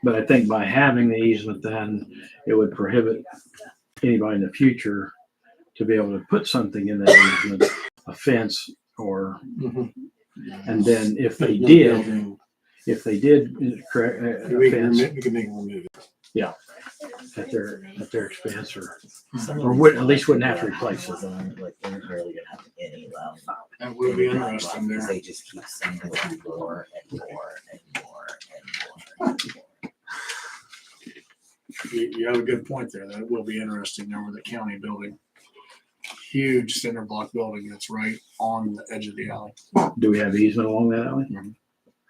But I think by having the easement, then it would prohibit anybody in the future to be able to put something in that easement, a fence or, and then if they No did, building. correct, a We fence, can make them remove it. yeah, at their expense or would, at least wouldn't have to replace it. Like, they're barely gonna have any left. That would be Any interesting because there. they just keep sending them more and more and more and more and more. You have a good point there. That will be interesting there with the county building. Huge cinder block building that's right on the edge of the alley. Do we have easement along that alley?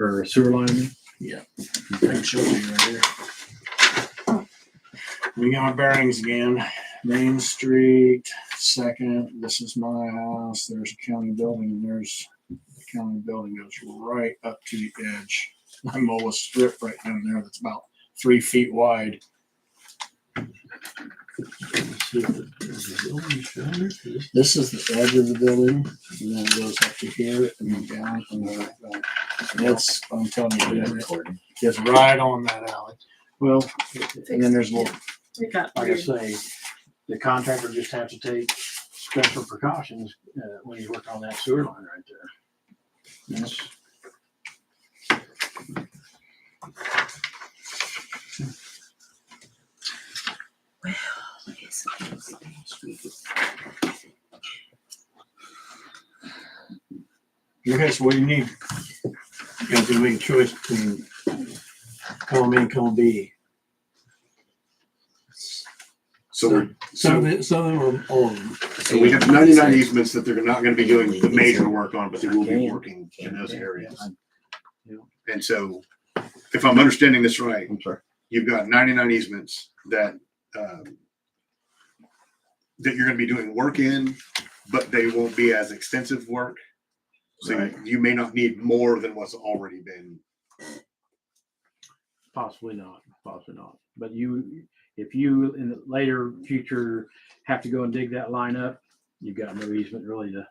Or a sewer line? I mean? Yeah. I can show you right here. We got our bearings again. Main Street, second. This is my house. There's a county building, and there's the county building goes right up to the edge. I mow a strip right down there that's about 3 feet wide. This is the edge of the building, and then it goes up to here and then down and then right back. That's, I'm telling you, it's right on that alley. Well, And then there's a little, It got like I weird. say, the contractor just have to take special precautions when he's working on that sewer line right there. That's, okay, so what do you need? You have to make a choice between column A and column B. So we're, Some of them or all of them. so we have 99 easements that they're not gonna be doing the major work on, but they will be working in those areas. And so, if I'm understanding this right, I'm sorry. you've got 99 easements that, that you're gonna be doing work in, but they won't be as extensive work. So Right. you may not need more than what's already been. Possibly not, But if you in the later future have to go and dig that line up, you've got no easement really to,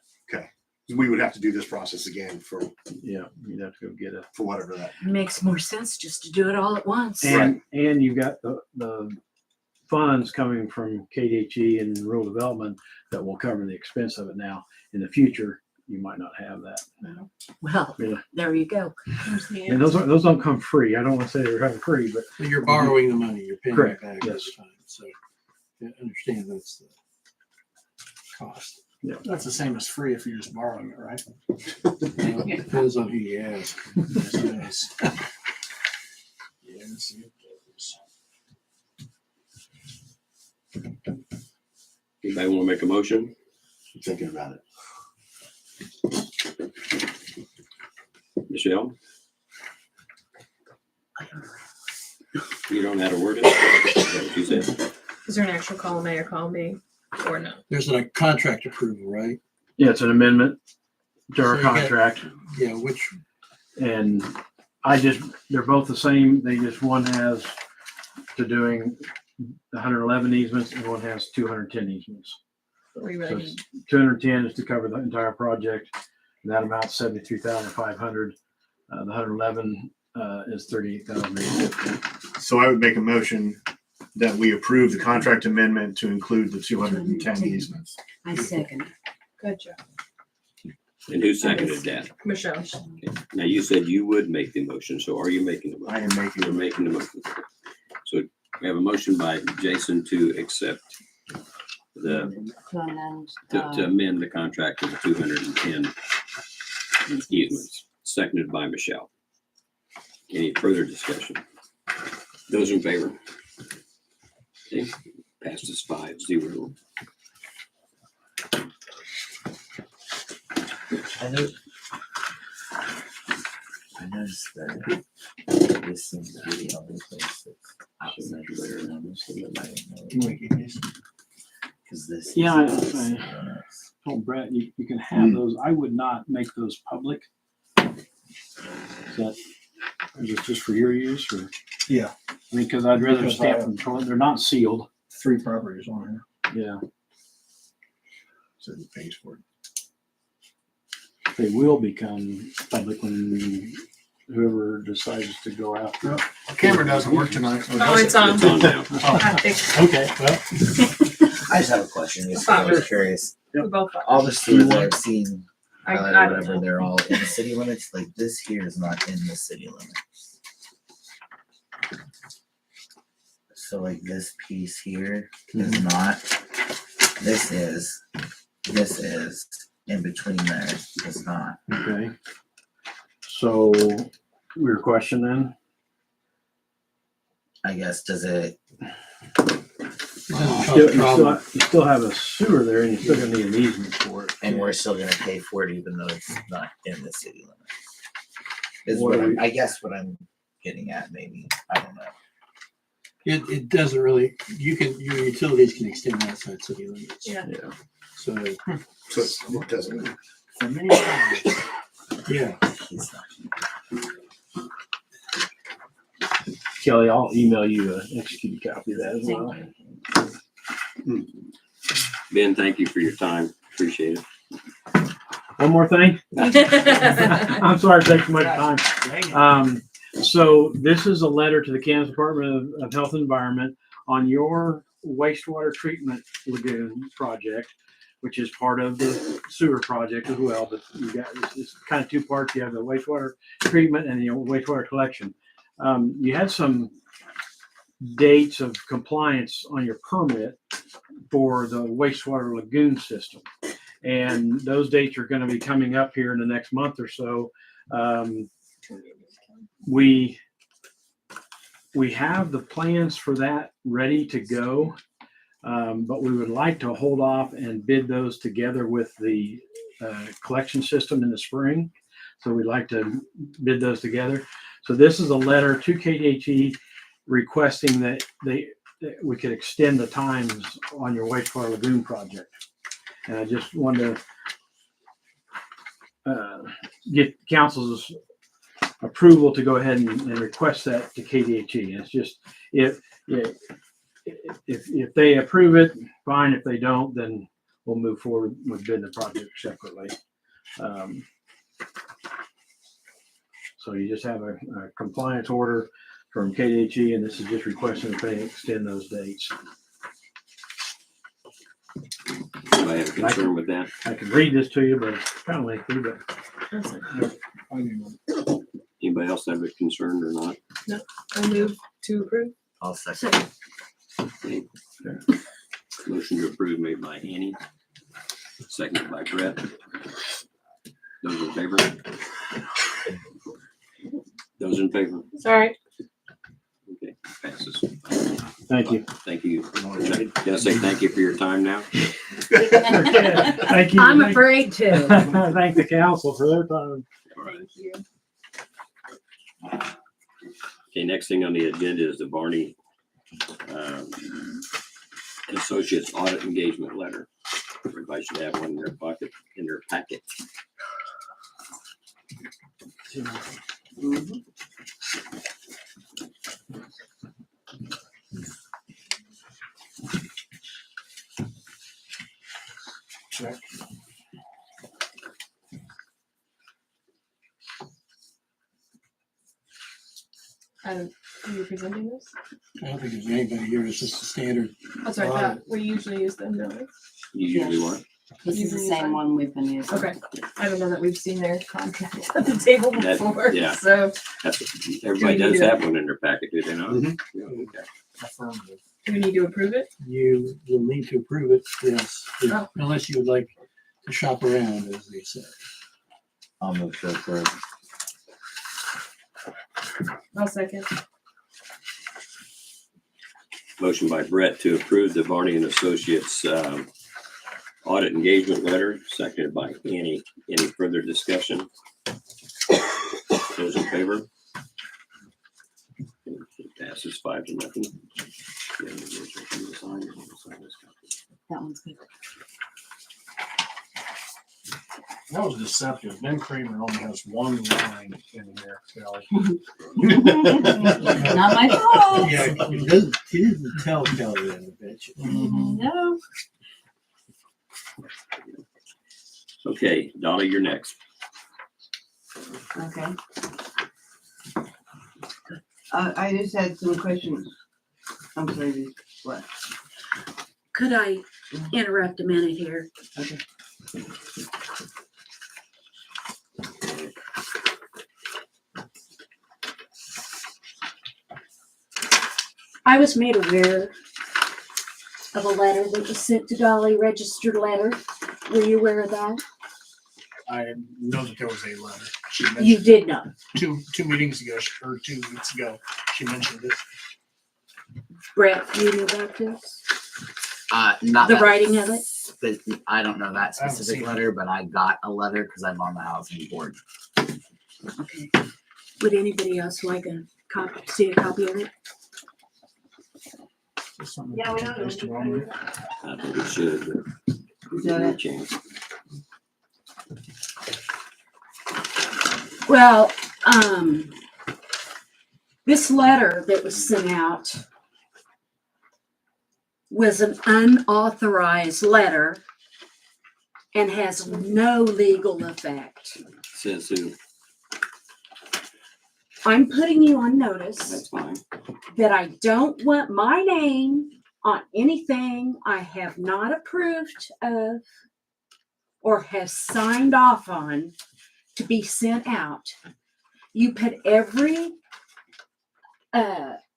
We would have to do this process again for you'd have to go get a. whatever that. Makes more sense just to do it all at once. And you've got the funds coming from KDHE and rural development that will cover the expense of it now. In the future, you might not have that. Well, Yeah. there you go. And those don't come free. I don't want to say they're coming free, but You're borrowing the money, you're paying it Correct, back yes. over time. So you understand that's the cost. Yeah. That's the same as free if you're just borrowing it, right? Well, it depends on who you ask. Yes, it does. Yes, it does. Anybody want to make a motion? I'm thinking about it. Michelle? You don't know how to word it? Is that what you said? Is there an actual column A or column B or no? There's a contract approval, right? yeah, it's an amendment to our So you got- contract. Yeah, which, And they're both the same. They just, one has to doing 111 easements and one has 210 easements. We So really it's need 210 is to cover the entire project. And that amount's 73,500. The 111 is 38,850. So I would make a motion that we approve the contract amendment to include the 210 easements. I second. good job, And who seconded that? Michelle. Now, you said you would make the motion, so are you making the I motion? am making You're the making the motion. So we have a motion by Jason to accept to amend the contract to the 210 easements, seconded by Michelle. Any further discussion? Those in favor? Okay, passes 5-0. I noticed that this seems to be the only place that's outside the city limits. Because this. Yeah, is- I told Brett, you can have those. I would not make those public. Is it just for your use or? Yeah. I mean, because I'd rather Because stamp them, they're not sealed. 3 properties on here. Yeah. So he pays for it. They will become public when whoever decides to go after it. Camera doesn't work tonight. or Oh, does it's it? on. It's on now. I think Okay, well, I just have a question, just 'cause I was curious. we both thought. All the sewers I've seen I highlighted, don't whatever, know. they're all in the city limits. Like this here is not in the city limits. So like this piece here is not. This is. This is. In between there is not. Okay. So your question then? I guess does it? You still have a sewer there and you still gonna need an easement for it. And we're still gonna pay for it even though it's not in the city limits. Is What what are we- I guess what I'm getting at. Maybe I don't know. It doesn't really, your utilities can extend outside city limits. Yeah. Yeah. So, So it doesn't. for me, it's yeah, He's not. Kelly, I'll email you an executed copy of that as well. Ben, thank you for your time. Appreciate it. One more thing. I'm sorry to take so much time. So this is a letter to the Kansas Department of Health and Environment on your wastewater treatment lagoon project, which is part of the sewer project as well. But you got it's kind of two parts. You have the wastewater treatment and the wastewater collection. You had some dates of compliance on your permit for the wastewater lagoon system, and those dates are going to be coming up here in the next month or so. We have the plans for that ready to go, but we would like to hold off and bid those together with the collection system in the spring. So we'd like to bid those together. So this is a letter to KDHE requesting that we could extend the times on your wastewater lagoon project. And I just wanted to get council's approval to go ahead and request that to KDHE. And it's just, if they approve it, fine. If they don't, then we'll move forward with bidding the project separately. So you just have a compliance order from KDHE, and this is just requesting that they extend those dates. Do I have a concern with that? I can read this to you, but it's kind of lengthy, but Anybody else have a concern or not? I move to approve. I'll second. Okay. Motion to approve made by Annie, seconded by Brett. Those in favor? Those in favor? Sorry. Okay, passes. thank you. Thank you. Can I say thank you for your time now? Thank you. I'm afraid to. Thank the council for their time. All right. Okay, next thing on the agenda is the Barney Associates Audit Engagement Letter. Everybody should have one in their pocket, in their packet. check. Are you presenting this? I don't think there's anybody here, it's just a standard. That's what I thought. We usually use them, don't we? You usually want? This is the same one we've been using. Okay. I don't know that we've seen their contract at the table That- before, yeah. so That's, everybody does have one in their packet, do they not? Mhm. Yeah, okay. Affirmative. do we need to approve it? You will need to approve it, yes, Oh. unless you would like to shop around, as they say. I'll move to approve. I'll second. Motion by Brett to approve the Barney and Associates audit engagement letter, seconded by Annie. Any further discussion? Those in favor? It passes 5-0. That one's good. That was deceptive. Ben Kramer only has one line in here, Kelly. Not my fault. Yeah, he didn't tell Kelly that, I bet you. No. Okay, Donna, you're next. Okay. I just had some questions. I'm sorry, what? Could I interrupt a minute here? Okay. I was made aware of a letter that was sent to Dolly, registered letter. Were you aware of that? I know that there was a letter. She You mentioned did not. two meetings ago, or 2 weeks ago, she mentioned it. Brett, you knew about this? Not The that writing of it? I don't know that I haven't specific seen it. letter, but I got a letter because I'm on the housing board. Okay. Would anybody else like a copy, see a copy of it? Yeah, we don't Based know. on it. I think it should, but Is that give it a it? chance. Well, this letter that was sent out was an unauthorized letter and has no legal effect. Says who? I'm putting you on notice That's fine. that I don't want my name on anything I have not approved of or have signed off on to be sent out. You put every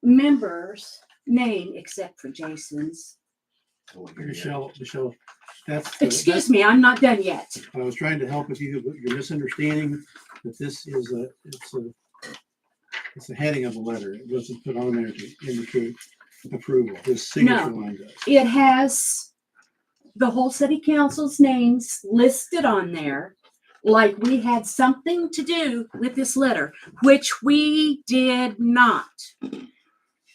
member's name except for Jason's. Michelle, that's, Excuse me, I'm not done yet. I was trying to help with you, but you're misunderstanding that this is it's a heading of a letter. It wasn't put on there to indicate approval. This signature No. line does. It has the whole city council's names listed on there, like we had something to do with this letter, which we did not.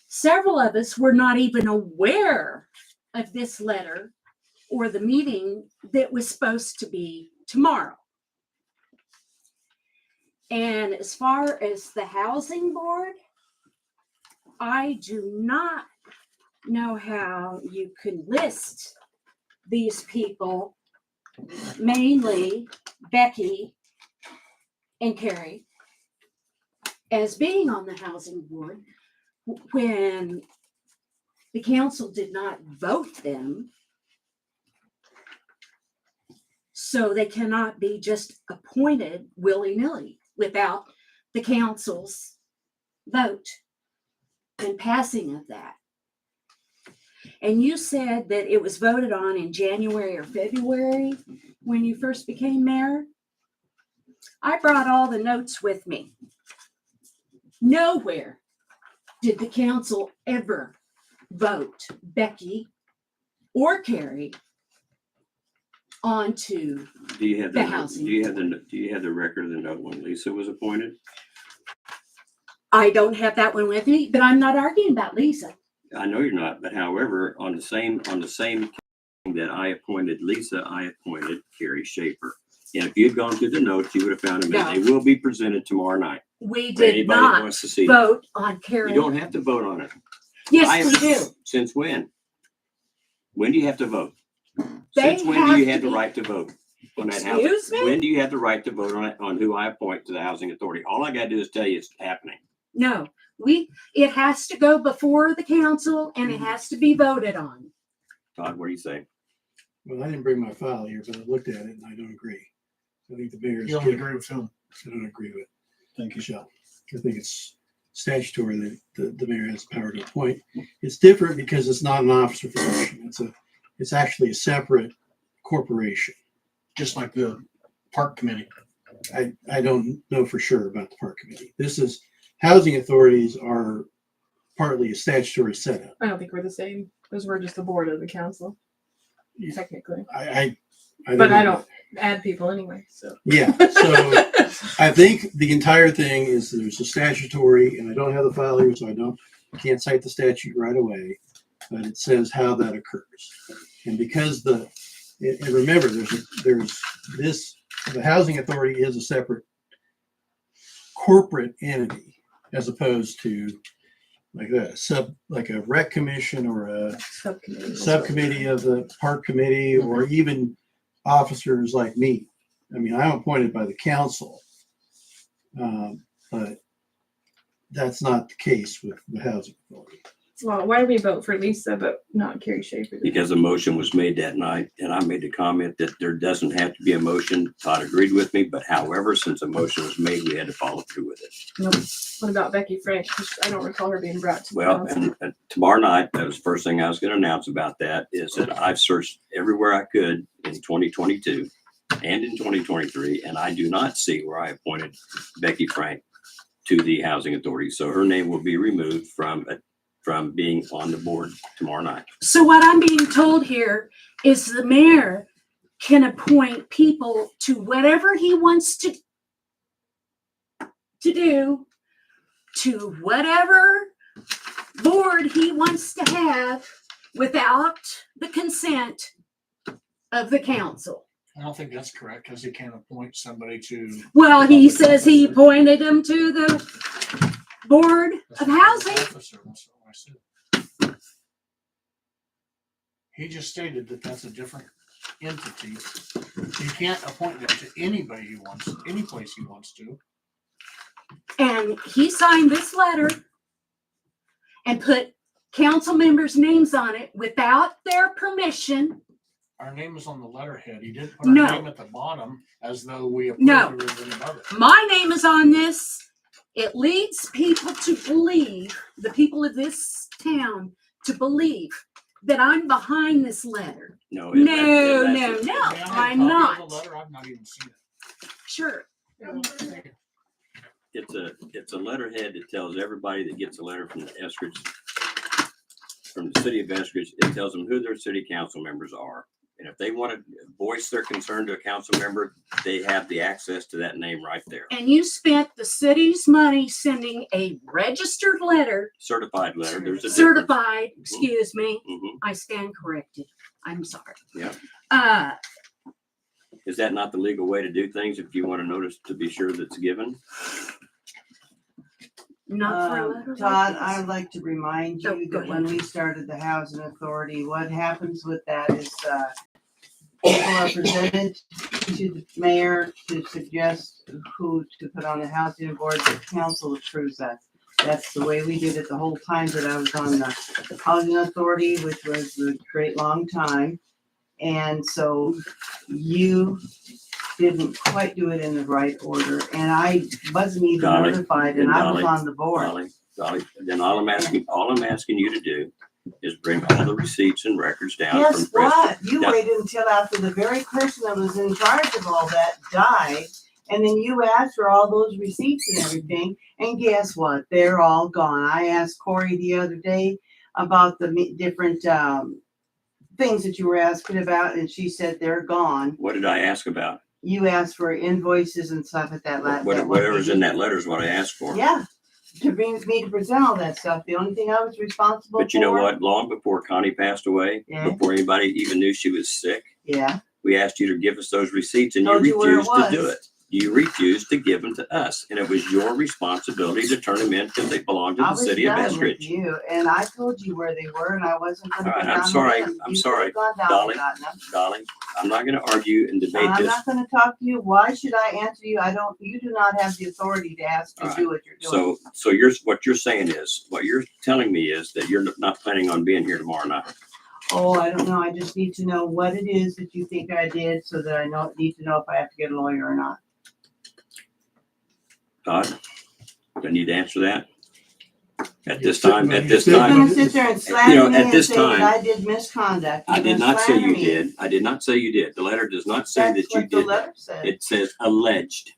Several of us were not even aware of this letter or the meeting that was supposed to be tomorrow. And as far as the housing board, I do not know how you can list these people, mainly Becky and Carrie, as being on the housing board when the council did not vote them. So they cannot be just appointed willy-nilly without the council's vote and passing of that. And you said that it was voted on in January or February when you first became mayor. I brought all the notes with me. Nowhere did the council ever vote Becky or Carrie onto Do you have the the, housing do you have the record of the note when Lisa was appointed? I don't have that one with me, but I'm not arguing about Lisa. I know you're not, but however, on the same that I appointed Lisa, I appointed Carrie Schaefer. And if you'd gone through the notes, you would have found them. No. They will be presented tomorrow night. We for did anybody that not wants to see. vote on Carrie. You don't have to vote on it. Yes, we do. Since when? When do you have to vote? They Since when do have you to have the be- right to vote on that housing? Excuse me? When do you have the right to vote on it, on who I appoint to the housing authority? All I gotta do is tell you it's happening. No, it has to go before the council and it has to be voted on. Todd, what do you say? Well, I didn't bring my file here, but I looked at it and I don't agree. I think the mayor is. You don't agree with whom? I don't agree with Thank you. Michelle. I think it's statutory that the mayor has the power to appoint. It's different because it's not an officer position. It's actually a separate corporation. Just like the park committee. I don't know for sure about the park committee. This is, housing authorities are partly a statutory setup. I don't think we're the same, because we're just the board of the council, technically. But I don't add people anyway, so. Yeah, so I think the entire thing is there's a statutory, and I don't have the file here, so I can't cite the statute right away, but it says how that occurs. And because and remember, there's this, the housing authority is a separate corporate entity as opposed to like a rec commission or a subcommittee of the park committee, or even officers like me. I mean, I'm appointed by the council, but that's not the case with the housing authority. Well, why do we vote for Lisa but not Carrie Schaefer? Because a motion was made that night, and I made the comment that there doesn't have to be a motion. Todd agreed with me, but however, since a motion was made, we had to follow through with it. What about Becky Frank? 'Cause I don't recall her being brought to the Well, council. and tomorrow night, that was the first thing I was gonna announce about that, is that I've searched everywhere I could in 2022 and in 2023, and I do not see where I appointed Becky Frank to the Housing Authority. So her name will be removed from being on the board tomorrow night. So what I'm being told here is the mayor can appoint people to whatever he wants to do, to whatever board he wants to have without the consent of the council. I don't think that's correct because he can't appoint somebody to. Well, he says he appointed him to the board of housing. Officer, that's what I said. He just stated that that's a different entity. He can't appoint them to anybody he wants, any place he wants to. And he signed this letter and put council members' names on it without their permission. Our name is on the letterhead. He didn't put our No. name at the bottom as though we approved No. everything above it. My name is on this. It leads people to believe, the people of this town, to believe that I'm behind this letter. No. No, that's- no, May I no, have a I'm copy of not. the letter? I've not even seen it. Sure. It's a letterhead that tells everybody that gets a letter from the Eskridge, from the city of Eskridge, it tells them who their city council members are. And if they want to voice their concern to a council member, they have the access to that name right there. And you spent the city's money sending a registered letter, Certified letter, there's a difference. certified, excuse me, Mhm. I stand corrected. I'm sorry. Yeah. Uh, Is that not the legal way to do things if you want to notice to be sure that's given? not for a letter like Todd, this. I'd like to remind Oh, you go that when ahead. we started the housing authority, what happens with that is, people are presented to the mayor to suggest who to put on the housing board, the council approves that. That's the way we did it the whole time that I was on the housing authority, which was a great long time. And so you didn't quite do it in the right order, and I wasn't even Dolly, notified, and and I was Dolly, on the board. Dolly, then all I'm asking you to do is bring all the receipts and records down from Guess Preston. what? You Yeah. waited until after the very person that was in charge of all that died, and then you asked for all those receipts and everything, and guess what? They're all gone. I asked Corey the other day about the different, things that you were asking about, and she said they're gone. What did I ask about? You asked for invoices and stuff at that last. Whatever's in that letter is what I asked for. Yeah, to bring me to present all that stuff. The only thing I was responsible for. But you know what? Long before Connie passed away, Yeah. before anybody even knew she was sick, Yeah, we asked you to give us those receipts and you Told you where it refused to do was. it. You refused to give them to us, and it was your responsibility to turn them in because they belonged to I the was city of done with Eskridge. you, and I told you where they were, and I wasn't gonna All go right, I'm down sorry, with them. I'm You sorry, could've gone down Dolly. and gotten them. Dolly, I'm not gonna argue and debate I'm this. not gonna talk to you. Why should I answer you? You do not have the authority to ask to All do what you're doing. So what you're saying is, what you're telling me is that you're not planning on being here tomorrow night. Oh, I don't know. I just need to know what it is that you think I did so that I need to know if I have to get a lawyer or not. Todd, do I need to answer that? At You this said- time, well, at you this said- You're time, gonna sit there and slander me at and this say time- that I did misconduct. I You're did gonna not say slander you me. did. I did not say you did. The letter does not say That's that you what the did that. letter said. It says alleged,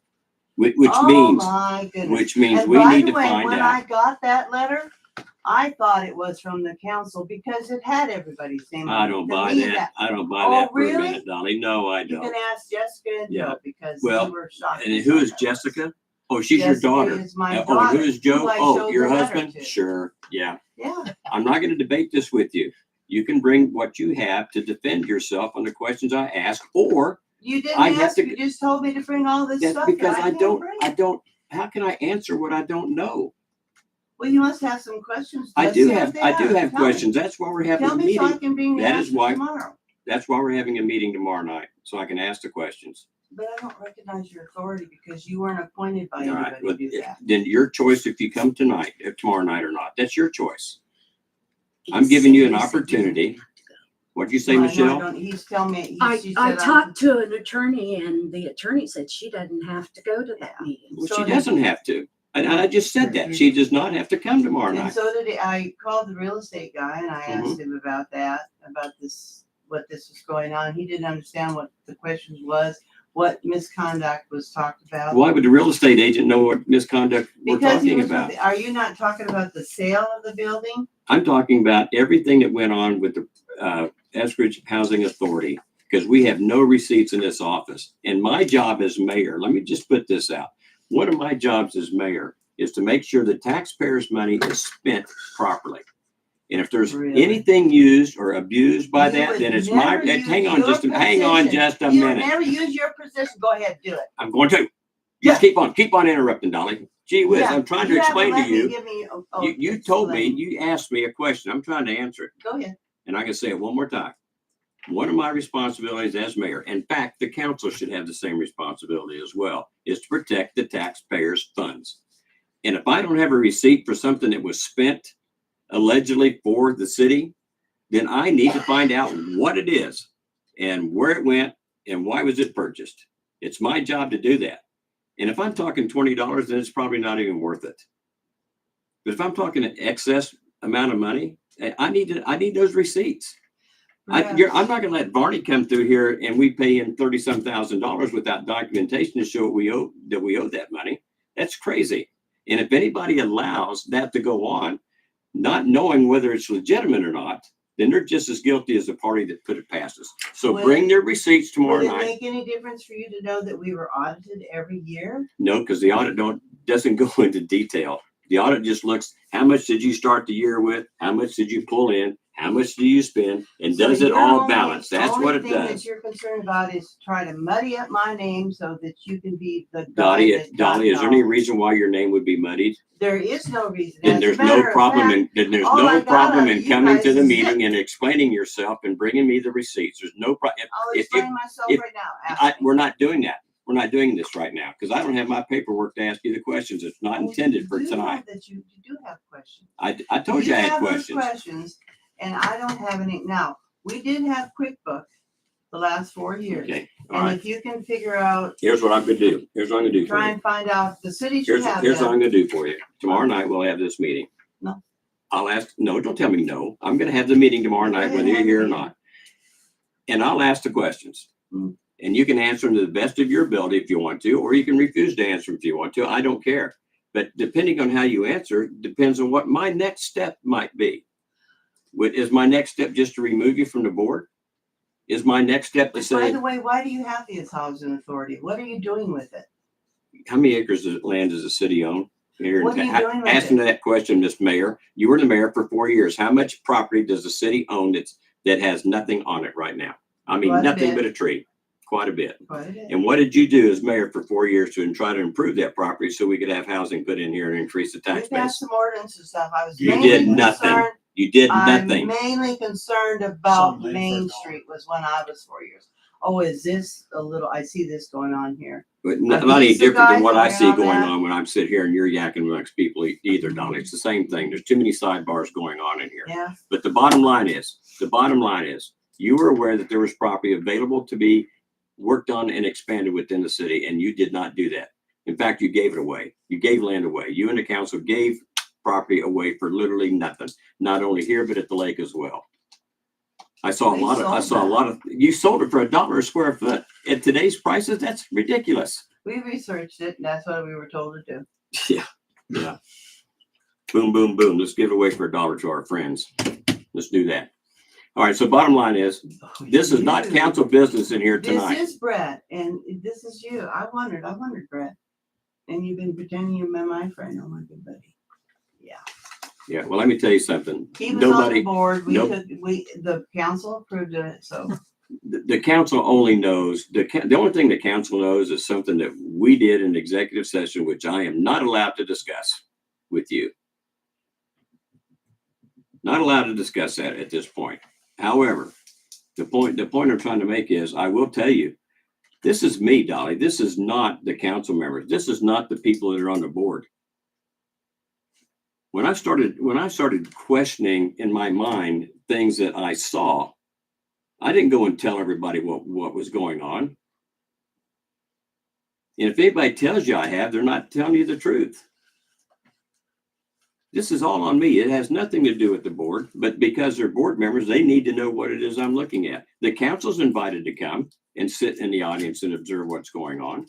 which Oh, means, my goodness. which means And we by need the to way, find when I out. got that letter, I thought it was from the council because it had everybody's name on it. I don't To buy me, that. I don't buy Oh, that for a really? minute, Dolly. No, I You don't. can ask Jessica and Yeah. Joe because Well, they were shocked. And who is Jessica? Oh, she's your Jessica daughter. is my Oh, and daughter, who is Joe? who I Oh, showed your the letter husband? to. Sure, yeah. Yeah, I'm not gonna debate this with you. You can bring what you have to defend yourself on the questions I ask, or you didn't I have ask, to- you just told me to bring all this that's stuff. because that I can't don't, bring. how can I answer what I don't know? Well, you must have some questions. I Let's do see what have, they I do are. have Tell me. questions. That's why we're having Tell a me so I meeting. can bring the That is answers why- tomorrow. That's why we're having a meeting tomorrow night, so I can ask the questions. But I don't recognize your authority because you weren't appointed by All right, anybody well, to do that. then your choice if you come tonight, tomorrow night or not. That's your choice. He I'm giving you an said he opportunity. What'd you say, Well, no, I Michelle? don't- He's telling me, I she I said, talked to an attorney and the attorney said she doesn't have to go to that meeting. Well, so she did- doesn't have to. And I just said that. She does not have to come tomorrow and night. so did he. I called the real estate guy and I Mm-hmm. asked him about that, about this, what this was going on. He didn't understand what the question was, what misconduct was talked about. Why would the real estate agent know what misconduct we're Because he talking was, about? are you not talking about the sale of the building? I'm talking about everything that went on with the Eskridge Housing Authority, because we have no receipts in this office. And my job as mayor, let me just put this out. One of my jobs as mayor is to make sure the taxpayers' money is spent properly. And if there's Really? anything used or abused by You that, would then it's my, never use hang on your just a You would minute. never use your position. Go ahead, do it. I'm going to. Yeah. Just keep on interrupting, Dolly. Gee whiz, Yeah, I'm trying to you haven't explain to let me you. give me- You told me, explain. you asked me a question. I'm trying to answer it. Go ahead. And I can say it one more time. One of my responsibilities as mayor, in fact, the council should have the same responsibility as well, is to protect the taxpayers' funds. And if I don't have a receipt for something that was spent allegedly for the city, then I need to find out what it is and where it went and why was it purchased. It's my job to do that. And if I'm talking $20, then it's probably not even worth it. But if I'm talking an excess amount of money, I need those receipts. I'm not gonna let Barney come through here and we pay him $30-some thousand without documentation to show we owe that money. That's crazy. And if anybody allows that to go on, not knowing whether it's legitimate or not, then they're just as guilty as the party that put it past us. So Would- bring their receipts tomorrow Would it night. make any difference for you to know that we were audited every year? No, because the audit doesn't go into detail. The audit just looks, how much did you start the year with? How much did you pull in? How much do you spend? And So does it your all only- balance? That's only what it thing that does. you're concerned about is try to muddy up my name so that you can be the guy that Dolly, is there any got reason why your name would be muddied? There is no reason. Then As a there's matter no of problem fact, then there's all I no got problem out of in you coming guys to the is meeting that- and explaining yourself and bringing me the receipts. There's no problem. I'll if you- explain myself if- right now. Ask me. We're not doing that. We're not doing this right now because I don't have my paperwork to ask you the questions. It's not Oh, intended you for do tonight. have that you do have questions. I told you I had have those questions. questions, and I don't have any. Now, we did have QuickBooks the last 4 years. Okay, all And right. if you can figure out, Here's what I'm gonna do. Here's what I'm gonna do for try you. and find out, the city should have Here's what I'm them. gonna do for you. Tomorrow night, we'll have this meeting. No. No, don't tell me no. I'm gonna have the meeting tomorrow Go night, ahead, whether you're have the here or meeting. not. And I'll ask the questions. Mm. And you can answer them to the best of your ability if you want to, or you can refuse to answer them if you want to. I don't care. But depending on how you answer, depends on what my next step might be. Is my next step just to remove you from the board? Is my next step to By say, the way, why do you have the housing authority? What are you doing with it? how many acres of land does the city own? Here, What are you doing with asking it? that question, Miss Mayor. You were the mayor for 4 years. How much property does the city own that has nothing on it right now? I mean, Quite a nothing bit. but a tree. Quite a bit. Quite a bit. And what did you do as mayor for 4 years to try to improve that property so we could have housing put in here and increase the We tax passed base? some ordinance and stuff. I was You mainly did nothing. concerned. You did I'm nothing. mainly concerned about Some land for Main $1. Street was when I was 4 years. Oh, is this a little, I see this going on here. But Are not any these the different than guys what I that see are on going that? on when I'm sitting here and you're yakking amongst people either, Donnie. It's the same thing. There's too many sidebars going on in here. Yeah, But the bottom line is, you were aware that there was property available to be worked on and expanded within the city, and you did not do that. In fact, you gave it away. You gave land away. You and the council gave property away for literally nothing, not only here, but at the lake as well. I saw We a sold lot of, you sold it for $1 a square foot. At today's prices, that's ridiculous. we researched it and that's what we were told to do. Yeah. Boom, boom, boom. Let's give it away for $1 to our friends. Let's do that. All right. So bottom line is, this is not You. council business in here This tonight. is Brett and this is you. I wondered, Brett. And you've been pretending you're my friend. Oh my good buddy. Yeah. Yeah. Well, let me tell you something. He was on the Nobody, board. nope. The council approved it, so. the council only knows, the only thing the council knows is something that we did in executive session, which I am not allowed to discuss with you. Not allowed to discuss that at this point. However, the point I'm trying to make is, I will tell you, This is me, Dolly. This is not the council members. This is not the people that are on the board. When I started questioning in my mind things that I saw, I didn't go and tell everybody what was going on. And if anybody tells you I have, they're not telling you the truth. This is all on me. It has nothing to do with the board, but because they're board members, they need to know what it is I'm looking at. The council's invited to come and sit in the audience and observe what's going on.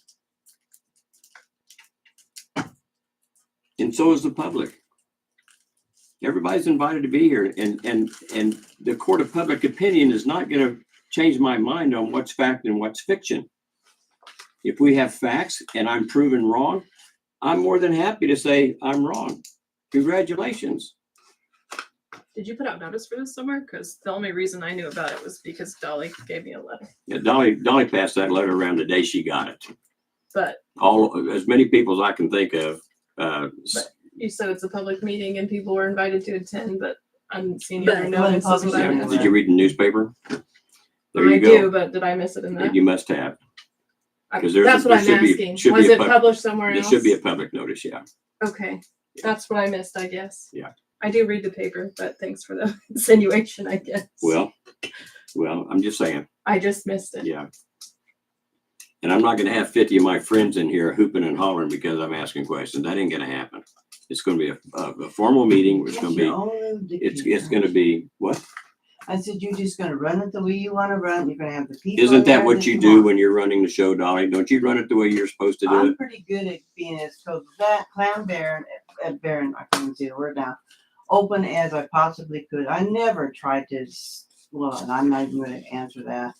And so is the public. Everybody's invited to be here, and the court of public opinion is not going to change my mind on what's fact and what's fiction. If we have facts and I'm proven wrong, I'm more than happy to say I'm wrong. Congratulations. Did you put out notice for this somewhere? Because the only reason I knew about it was because Dolly gave me a letter. Yeah, Dolly passed that letter around the day she got it. But As many people as I can think of. you said it's a public meeting and people were invited to attend, but I didn't see any other But notice. Is what I public- missed. Did you read the newspaper? There I you do, go. but did I miss it in that? You must have. I- 'cause there's That's a- what I'm there should be- asking. should be Was a it pub- published somewhere There else? should be a public notice, yeah. Okay, that's what I missed, I guess. Yeah. I do read the paper, but thanks for the insinuation, I guess. Well, I'm just saying, I just missed it. yeah. And I'm not gonna have 50 of my friends in here hooping and hollering because I'm asking questions. That ain't gonna happen. It's gonna be a formal meeting. It's gonna be, it's gonna be, what? I said, you're just gonna run it the way you wanna run, you're gonna have the people. Isn't there that what you do want. when you're running the show, Dolly? Don't you run it the way you're supposed to do I'm it? pretty good at being as clown baron, I can't even say the word now, open as I possibly could. I never tried to, well, and I'm not even gonna answer that.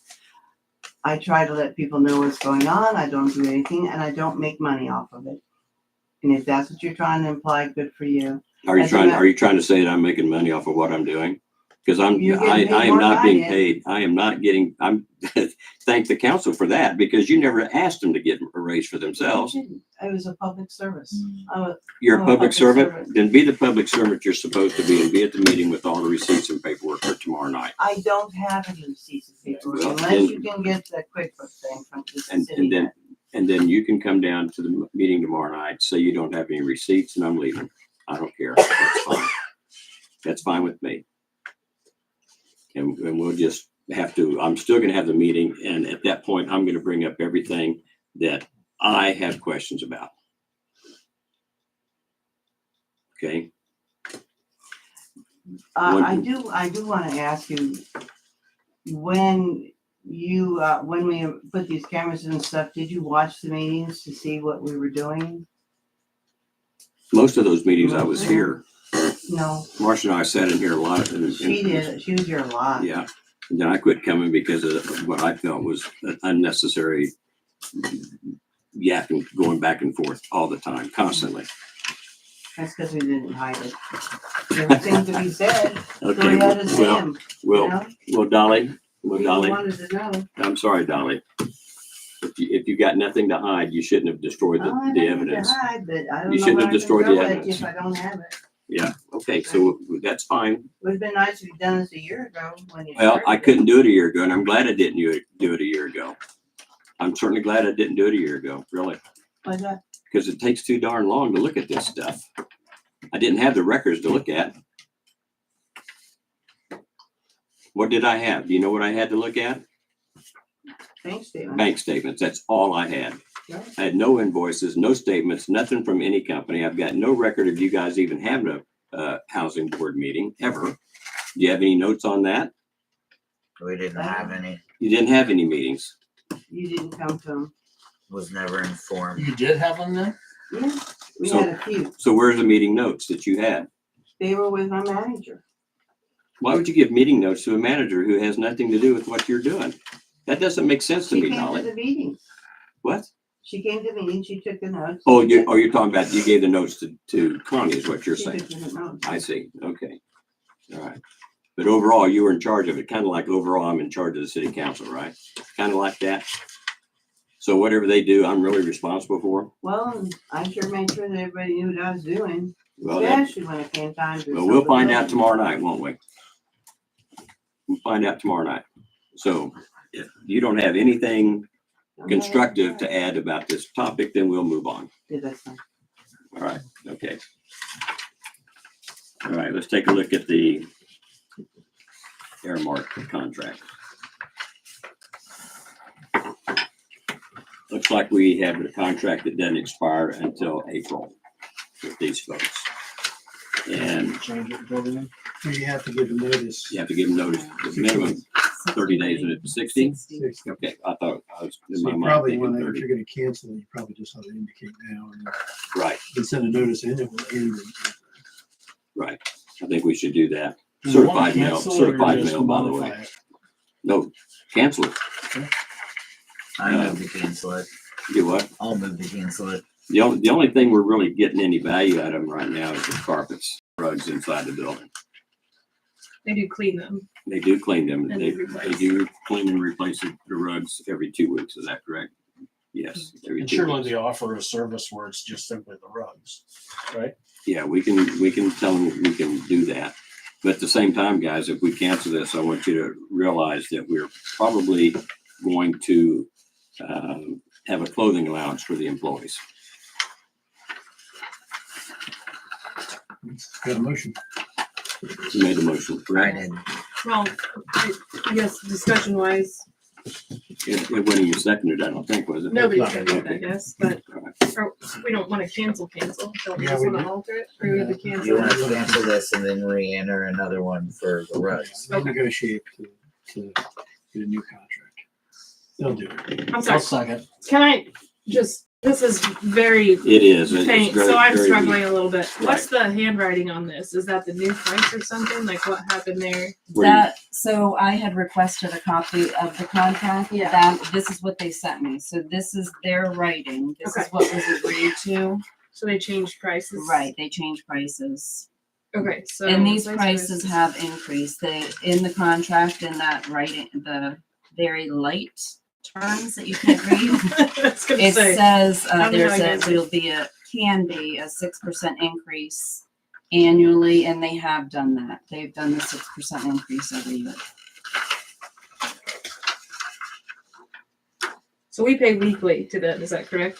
I try to let people know what's going on, I don't do anything, and I don't make money off of it. And if that's what you're trying to imply, good for you. Are you As a trying, ma- are you trying to say that I'm making money off of what I'm doing? Because I You're getting paid am more not than I being did. paid. I am not getting, thank the council for that, because you never asked them to get a raise for themselves. It was a public service. You're I'm a a public public servant, servant. then be the public servant you're supposed to be and be at the meeting with all the receipts and paperwork for tomorrow night. I don't have any receipts of paper Well, unless then- you can get the QuickBooks thing from the And city. then you can come down to the meeting tomorrow night, say you don't have any receipts and I'm leaving. I don't care. That's fine. That's fine with me. And we'll just have to, I'm still gonna have the meeting, and at that point, I'm gonna bring up everything that I have questions about. Okay, I do wanna ask you, when when we put these cameras and stuff, did you watch the meetings to see what we were doing? most of those meetings I was here. No, Marcia and I sat in here a lot. she did, she was here a lot. Yeah, and then I quit coming because of what I felt was an unnecessary yapping, going back and forth all the time, constantly. That's because we didn't hide it. There were things to be said, so Okay, we had to say them, you well, know? Dolly, People wanted to know. I'm sorry, Dolly. If you got nothing to hide, you shouldn't have destroyed Oh, I the don't have to evidence. hide, but I don't You know shouldn't what have I can destroyed the throw at you evidence. if I don't have it. Yeah, okay, so that's fine. Would've been nice if you'd done this a year ago when you Well, started. I couldn't do it a year ago, and I'm glad I didn't do it a year ago. I'm certainly glad I didn't do it a year ago, really, Why not? because it takes too darn long to look at this stuff. I didn't have the records to look at. What did I have? Do you know what I had to look at? Bank statement. Bank statements, that's all I had. Yeah. I had no invoices, no statements, nothing from any company. I've got no record of you guys even having a housing board meeting, ever. Do you have any notes on that? We didn't have any, You didn't have any meetings. You didn't come to them. was never informed. You did have them there? Yeah, we So- had a few. So where's the meeting notes that you had? They were with my manager. Why would you give meeting notes to a manager who has nothing to do with what you're doing? That doesn't make sense to She me, came to Dolly. the meetings. What? She came to me and she took the notes. Oh, you're talking about, you gave the notes to Connie is what you're She saying. took the notes. I see, okay. All right. But overall, you were in charge of it, kind of like overall, I'm in charge of the city council, right? Kind of like that. So whatever they do, I'm really responsible for. Well, I sure made sure that everybody knew what I was doing, Well, that, especially when it came time to. well, we'll sell the find out building. tomorrow night, won't we? We'll find out tomorrow night. So if you don't have anything constructive to add about this topic, then we'll move on. Yeah, that's fine. All right, okay. All right, let's take a look at the Airmark contract. Looks like we have a contract that doesn't expire until April with these folks. And Change it, go in. You have to give a notice. you have to give them notice, the minimum 30 days, and it's 60? 60. Okay, I thought I was in So my you mind probably thinking want to, if 30. you're gonna cancel, you probably just ought to indicate now and Right, then send a notice in, it will end. right. I think we should do that. Do you wanna Certified mail, cancel or certified just mail, by the modify way. it? No, cancel it. I move to cancel it. Do what? I'll move to cancel it. The only thing we're really getting any value out of them right now is the carpets, rugs inside the building. They do clean them. They do clean them. And They replace. do clean and replace the rugs every 2 weeks. Is that correct? Yes. Every And 2 surely weeks. they offer a service where it's just simply the rugs, right? Yeah, we can tell them we can do that. But at the same time, guys, if we cancel this, I want you to realize that we're probably going to have a clothing allowance for the employees. Got a motion. You made the motion, I correct? did. Well, I guess discussion wise, It wasn't even seconded, I don't think, was it? nobody's not. gonna do that, I guess, but All right. or we don't wanna cancel. Don't we Yeah, just we wanna do. alter it? Or we have to You cancel want it? to cancel this and then re-enter another one for the rugs. They'll negotiate to get a new contract. They'll do it. I'm I'll sorry, second. can I just, this is very It is. It's faint, very- so I'm very struggling weak. a little bit. What's the handwriting on this? Is that the new price or something? Like what happened there? What do you- That, so I had requested a copy of the contract. Yeah. That, this is what they sent me. So this is their writing. This is Okay. what was agreed to. So they changed prices? Right, they changed prices. Okay, so. And these those prices have increased. They, in the contract, in that writing, the very light terms that you can't read. I was gonna It say, says, I don't know there's how you a, guys- will be a, can be a 6% increase annually, and they have done that. They've done the 6% increase every year. so we pay weekly to them, is that correct?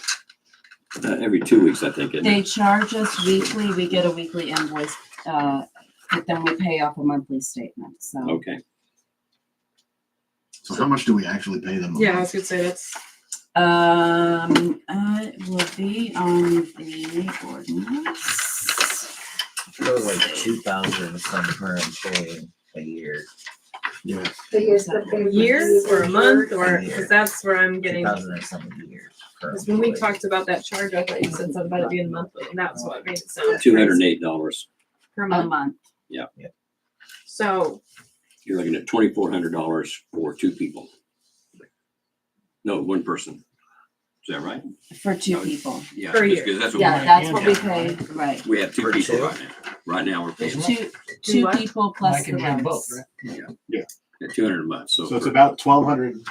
Every 2 weeks, I think. Isn't They it? charge us weekly, we get a weekly invoice, but then we pay off a monthly statement, so. Okay. So how much do we actually pay them? a Yeah, I month? was gonna say that's, It will be on the ordinance. It was like 2,000 some per employee a year. Yeah. a year or a month or, A year. cause that's where I'm getting. 2,000 and some a year. per Cause when we employee. talked about that charge, I thought you said something about it being monthly, and that's what made it sound. $208. Per A month, month. so, You're looking at $2,400 for 2 people. No, 1 person. Is that right? For two No, people. Yeah. Per just year. 'cause that's what Yeah, we- that's what we pay, right. We have 2 For people two? right now. Right now, we're paying Two what? people plus Mike the and Jim rest. both, right? at $200 a month. So So it's for- about 1,200.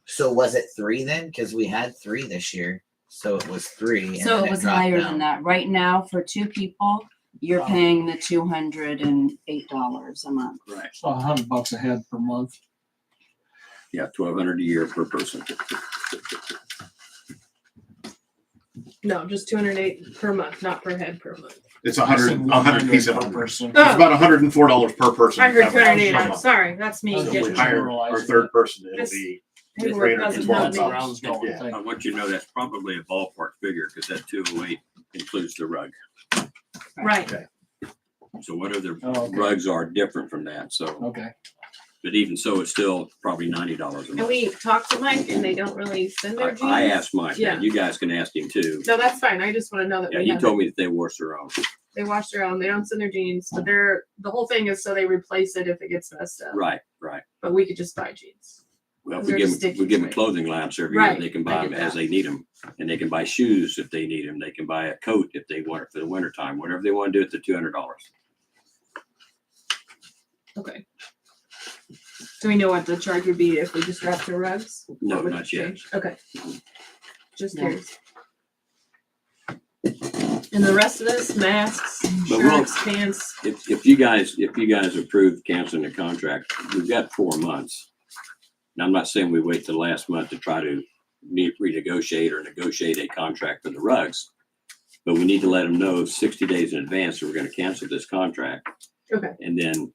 So was it 3 then? Because we had 3 this year. So it was 3. And So then it was dropped higher down. than that. Right now, for two people, you're paying the $208 a month. right. So $100 a head per month. Yeah, $1,200 a year per person. no, just 208 per month, not per head per month. It's a hundred piece of per hundred. person. It's about $104 per person. I heard average 208, per I'm month. sorry, that's me That's So what we getting. hire our third person, it'll This- be, Paperwork doesn't help That's me. where I was going, Yeah. thank I you. want you to know that's probably a ballpark figure because that 208 includes the rug. Right, So whatever the Oh, okay. rugs are different from that. So, Okay. but even so, it's still probably $90 a and month. we talked to Mike and they don't really send their jeans. I asked Mike, Yeah. and you guys can ask him too. No, that's fine, I just wanna know that Yeah, we he have, told me that they wash their own. they wash their own, they don't send their jeans, but the whole thing is so they replace it if it gets messed up. Right, right. But we could just buy jeans. Well, if They're we give just them, we give them sticky, clothing allowance every year, Right, they can I buy get them as that. they need them. And they can buy shoes if they need them. They can buy a coat if they want it for the winter time, whatever they want to do at the $200. Okay. Do we know what the charge would be if we just dropped the rugs? No, What would not yet. change? Okay. Just Yeah. curious. And the rest of this, masks, But we'll- shirts, pants, If you guys approve canceling the contract, we've got 4 months. Now, I'm not saying we wait till the last month to try to renegotiate or negotiate a contract for the rugs. But we need to let them know 60 days in advance that we're gonna cancel this contract. Okay. And then,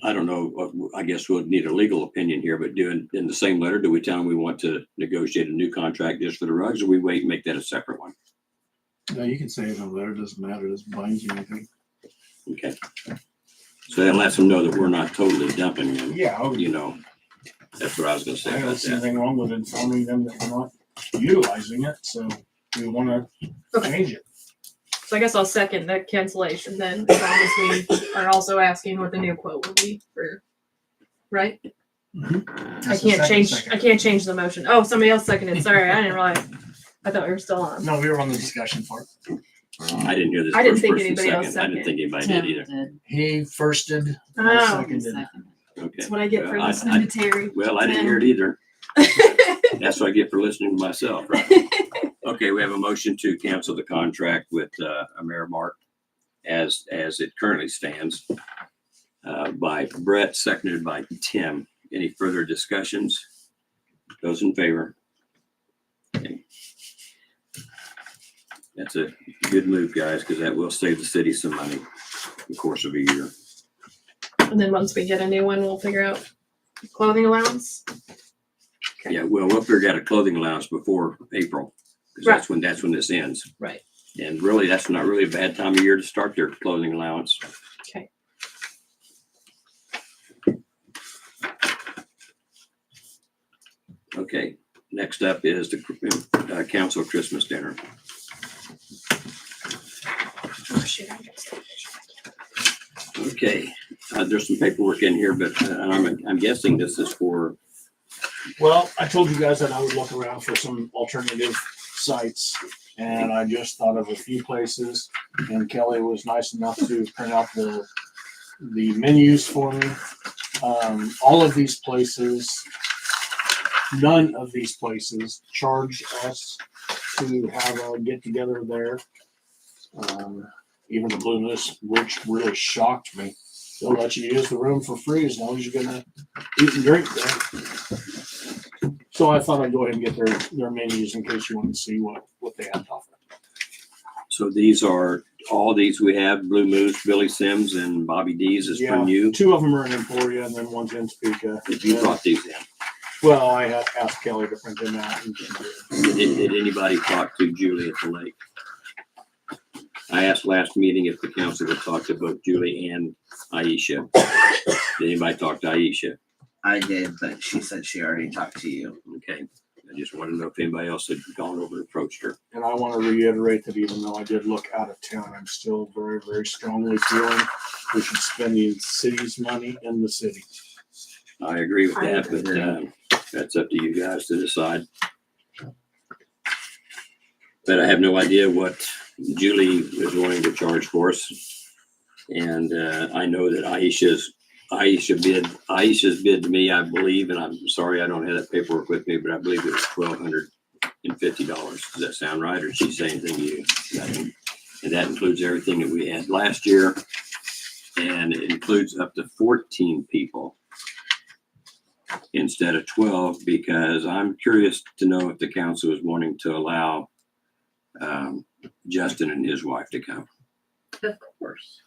I don't know, I guess we'll need a legal opinion here, but in the same letter, do we tell them we want to negotiate a new contract just for the rugs, or we wait and make that a separate one? No, you can say it in a letter, doesn't matter, it doesn't bind you or anything. Okay. So that lets them know that we're not totally dumping them, Yeah, I you know. That's what I was gonna say don't about see that. anything wrong with informing them that we're not utilizing it, so we wanna Okay. change it. So I guess I'll second the cancellation then, as long as we are also asking what the new quote will be for, right? I can't change the motion. Oh, somebody else seconded. Sorry, I didn't realize. I thought we were still on. No, we were on the discussion part. I didn't hear this I didn't first think person anybody else second. I didn't think anybody did either. Tim He firsted, I Oh, seconded. Okay. that's what I get for Well, listening to Terry. Well, I didn't hear it either. That's what I get for listening to myself, right? Okay, we have a motion to cancel the contract with Amerimark as it currently stands by Brett, seconded by Tim. Any further discussions? Those in favor? Okay. That's a good move, guys, because that will save the city some money in the course of a year. And then once we get a new one, we'll figure out clothing allowance. Okay. Yeah, well, we'll figure out a clothing allowance before April, because that's when this ends. Right. And really, that's not really a bad time of year to start their clothing allowance. Okay. Okay, next up is the council Christmas dinner. Oh, shoot, I guess. Okay, there's some paperwork in here, but I'm guessing this is for, Well, I told you guys that I would look around for some alternative sites, and I just thought of a few places, and Kelly was nice enough to print out the menus for me. All of these places, none of these places charge us to have a get together there. Even the Blue Moose, which really shocked me. They'll let you use the room for free as long as you're gonna eat and drink there. So I thought I'd go ahead and get their menus in case you want to see what they have to offer. so these are, all these we have, Blue Moose, Billy Sims, and Bobby D's is from you. Two of them are in Emporia and then one's in Topeka. If you brought these in. Well, I had asked Kelly to print them out. Did anybody talk to Julie at the lake? I asked last meeting if the council would talk to both Julie and Aisha. Did anybody talk to Aisha? I did, but she said she already talked to you. Okay, I just wanted to know if anybody else had gone over and approached her. And I want to reiterate that even though I did look out of town, I'm still very, very strongly feeling we should spend the city's money in the city. I agree with I that, agree. but that's up to you guys to decide. But I have no idea what Julie is wanting to charge for us. And I know that Aisha's bid to me, I believe, and I'm sorry I don't have that paperwork with me, but I believe it was $1,250. Does that sound right? Or did she say anything to you? And that includes everything that we had last year. And it includes up to 14 people instead of 12, because I'm curious to know if the council is wanting to allow Justin and his wife to come. Of course.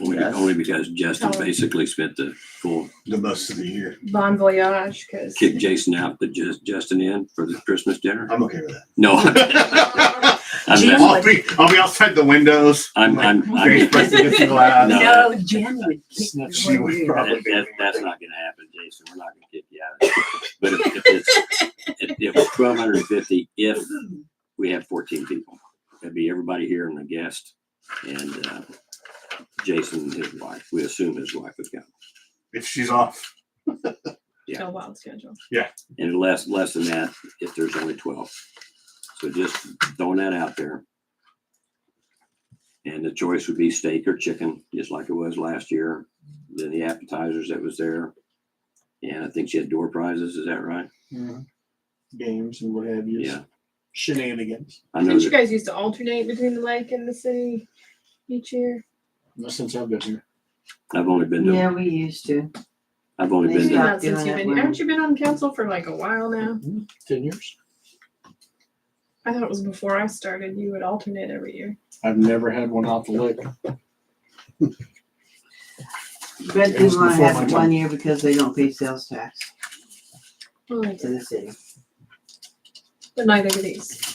Only, only because Justin Oh. basically spent the full, The most of the year. Bon voyage, because kicked Jason out, but Justin in for the Christmas dinner. I'm okay with that. No. I'm Jim messing- I'll be outside the windows. I'm Face pressed against the glass. No. Jen would pick Snitch, she would you. probably- that's not gonna happen, Jason. We're not gonna kick you out. But if it's 1,250, if we have 14 people, that'd be everybody here and the guest and Jason and his wife. We assume his wife would come. If she's off. Yeah. no wild schedule. And less than that if there's only 12. So just throwing that out there. And the choice would be steak or chicken, just like it was last year. Then the appetizers that was there. And I think she had door prizes, is that right? Games and what have you. Yeah. Shenanigans. I know Didn't you that, guys used to alternate between the lake and the city each year? Not since I've been here. I've only been to, Yeah, we used to. I've only They been You've been to, stopped that since doing you've it been, when- haven't you been on council for like a while now? 10 years. I thought it was before I started. You would alternate every year. I've never had one off the lick. But It they was wanna before have my it time. 1 year because they don't pay sales tax Well, to the city. but neither do these.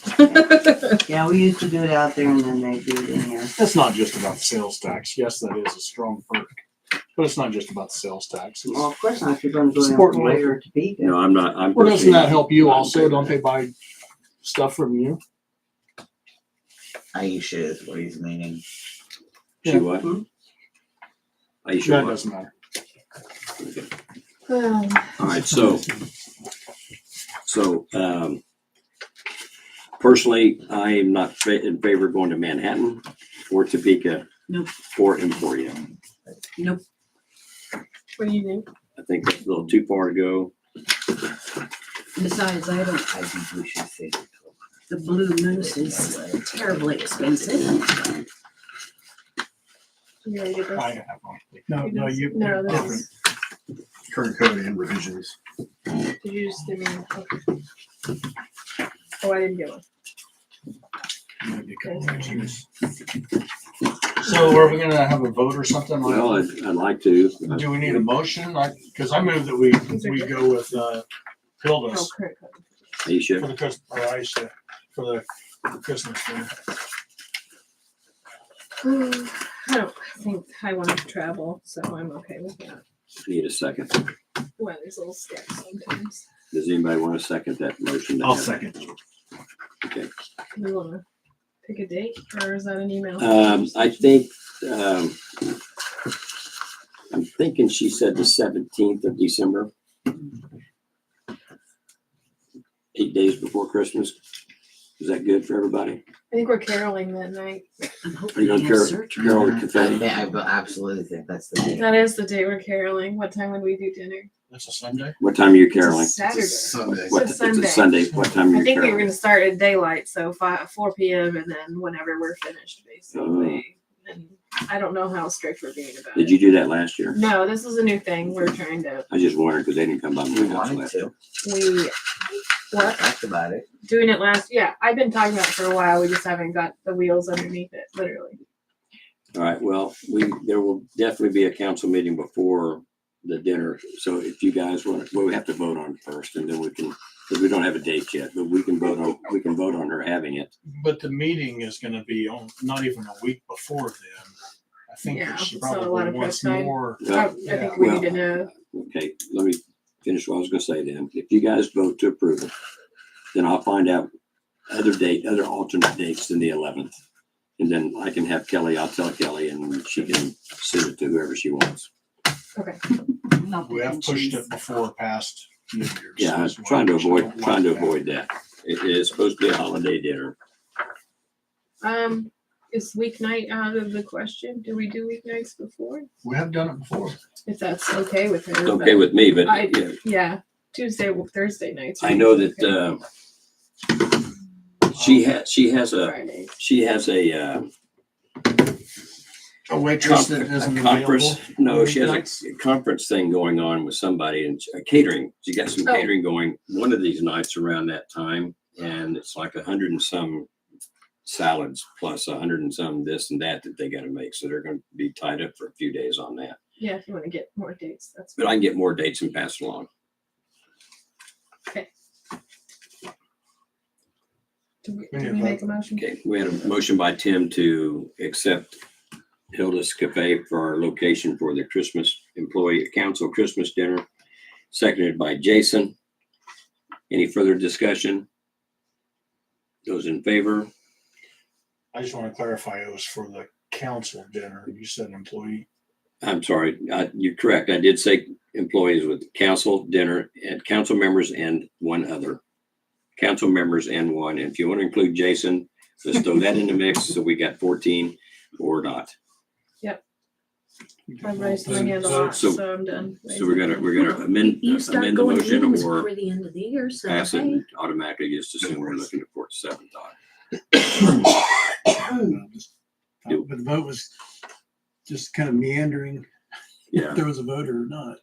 Yeah, we used to do it out there and then they do it in here. It's not just about the sales tax. Yes, that is a strong perk, but it's not just about the sales tax. Well, of course not, if you're gonna go down Support from local. Ware to Topeka. no, I'm not, I'm. Well, doesn't that help you personally- also? Don't they buy stuff from you? Aisha is what he's meaning. She what? Hmm? Are you sure? That what? doesn't matter. All right, so personally, I am not in favor of going to Manhattan or Topeka. Nope. Or Emporium. Nope. What do you think? I think that's a little too far to go. Besides, I don't, I think we should say. the Blue Moose is terribly expensive. You already did this? I have one. No, no, you, No, they're this different. is, Current code and revisions. did you just give me? Okay. Oh, I didn't get one. Might be a couple of years. So are we gonna have a vote or something? Well, I'd like to. Do we need a motion? Cause I move that we go with, Hilda's Oh, correct. Are you sure? for the Christmas, or Aisha, for the Christmas dinner. I don't think I want to travel, so I'm okay with that. Need a second. Well, there's a little steps sometimes. Does anybody want to second that motion? I'll second. Okay. We want to pick a date, or is that an email? I think, I'm thinking she said the 17th of December. 8 days before Christmas. Is that good for everybody? I think we're caroling that night. I'm Are hoping you to gonna have Carol surgery. Carol I Cafe? absolutely think that's the day. That is the day we're caroling. What time would we do dinner? That's a Sunday? What time are you It's a caroling? Saturday. Sunday. What, It's it's a a Sunday. Sunday. What time are I you think we were caroling? going to start at daylight, so 4 p.m. and then whenever we're finished, basically. And I don't know how strict we're being about Did it. you do that last year? No, this is a new thing. We're trying to. I just wondered because they didn't come by We my house wanted last year. to. We what? Talked about it. Doing it last. Yeah, I've been talking about it for a while. We just haven't got the wheels underneath it, literally. All right, well, there will definitely be a council meeting before the dinner. So if you guys want, well, we have to vote on it first and then we can, because we don't have a date yet, but we can vote on her having it. But the meeting is gonna be on, not even a week before then. I think Yeah, that she so a lot probably of prep wants time. more. I Well, think we well, need to know. Okay, let me finish what I was gonna say then. If you guys vote to approve it, then I'll find out other alternate dates than the 11th. And then I can have Kelly, I'll tell Kelly and she can send it to whoever she wants. Okay. We have pushed it before past New Year's. Yeah, I was as well, trying to which I avoid, don't trying to like that. avoid that. It is supposed to be a holiday dinner. Is weeknight out of the question? Do we do weeknights before? We have done it before. If that's okay with her. It's okay with me, but I- yeah, Yeah, Tuesday, Thursday nights. are I know okay. that, she has a, Friday. A waitress that isn't conference, available. no, she has weeknights? a conference thing going on with somebody and catering. She got some Oh. catering going one of these nights around that time. And it's like 100 and some salads plus 100 and some this and that they gotta make. So they're gonna be tied up for a few days on that. Yeah, if you want to get more dates, that's. But I can get more dates and pass it along. Do We need we a make a motion? Okay, we had a motion by Tim to accept Hilda's Cafe for our location for the Christmas employee council Christmas dinner, seconded by Jason. Any further discussion? Those in favor? I just want to clarify, it was for the council dinner. You said employee. I'm sorry, you're correct. I did say employees with council dinner and council members and one other. Council members and one. And if you want to include Jason, let's throw that in the mix. So we got 14 or not. I've raised my hand a lot, So- so I'm done. So we're gonna amend You start the going motion meetings or before the end of the year, so pass it hey. and automatically just assume we're looking at 47 Todd. But the vote was just kind of meandering, Yeah. if there was a vote or not.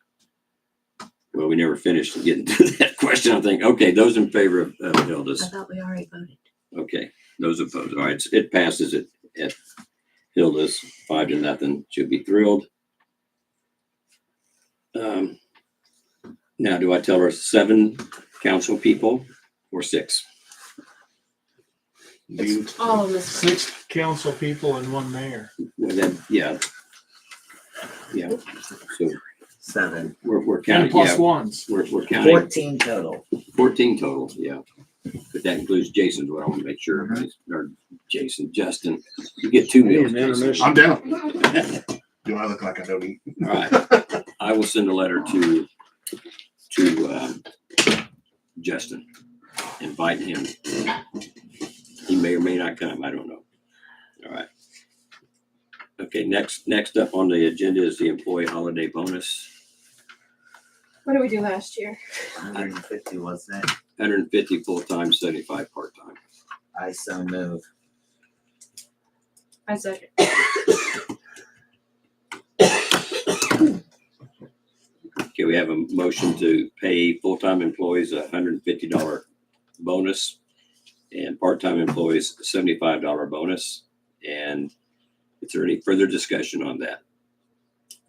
Well, we never finished getting to that question, I think. Okay, those in favor of Hilda's. I thought we already voted. Okay, those opposed. All right, it passes at Hilda's 5-0. She'll be thrilled. Now, do I tell her 7 council people or 6? All of this. 6 council people and 1 mayor. Well, then, yeah. Yeah, so 7. we're And counting, plus yeah, ones. we're counting 14 total. 14 total, yeah. But that includes Jason's, what I want to make sure, everybody's- or Jason, Justin, you get 2 meals. Jason. I'm down. Do I look like I don't eat? All right, I will send a letter to Justin, inviting him. He may or may not come, I don't know. All right. Okay, next up on the agenda is the employee holiday bonus, What did we do last year? 150, wasn't it? 150 full-time, 75 part-time. I so move. I second. Okay, we have a motion to pay full-time employees a $150 bonus and part-time employees a $75 bonus. And is there any further discussion on that?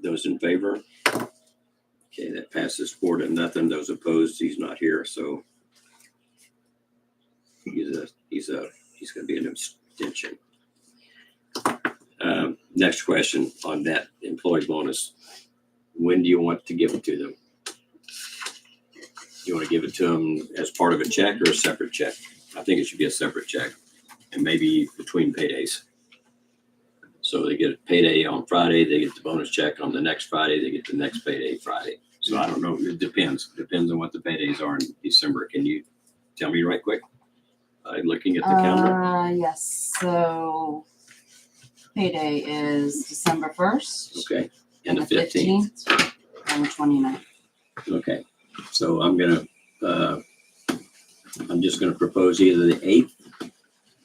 Those in favor? Okay, that passes 4-0. Those opposed, he's not here, so he's gonna be an abstention. Next question on that employee bonus. When do you want to give it to them? You want to give it to them as part of a check or a separate check? I think it should be a separate check, and maybe between paydays. So they get a payday on Friday, they get the bonus check on the next Friday, they get the next payday Friday. So I don't know, it depends on what the paydays are in December. Can you tell me right quick? Looking at the calendar? Yes, so payday is December 1st. Okay, and the 15th. And the 29th. Okay, so I'm just gonna propose either the 8th,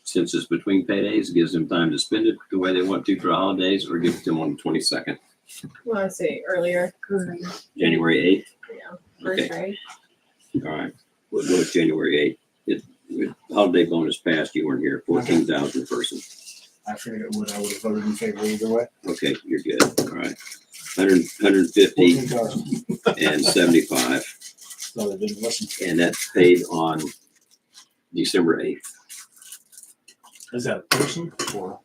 since it's between paydays, gives them time to spend it the way they want to for the holidays, or give it to them on the 22nd, Well, I say earlier. January 8th. Yeah, first Okay. grade. All right, we'll go with January 8th. With holiday bonus passed, you weren't here, 14,000 person. I figured it would. I would have voted in favor either way. Okay, you're good, all right. 150 14,000. and 75, So they didn't listen. and that's paid on December 8th. Is that a person or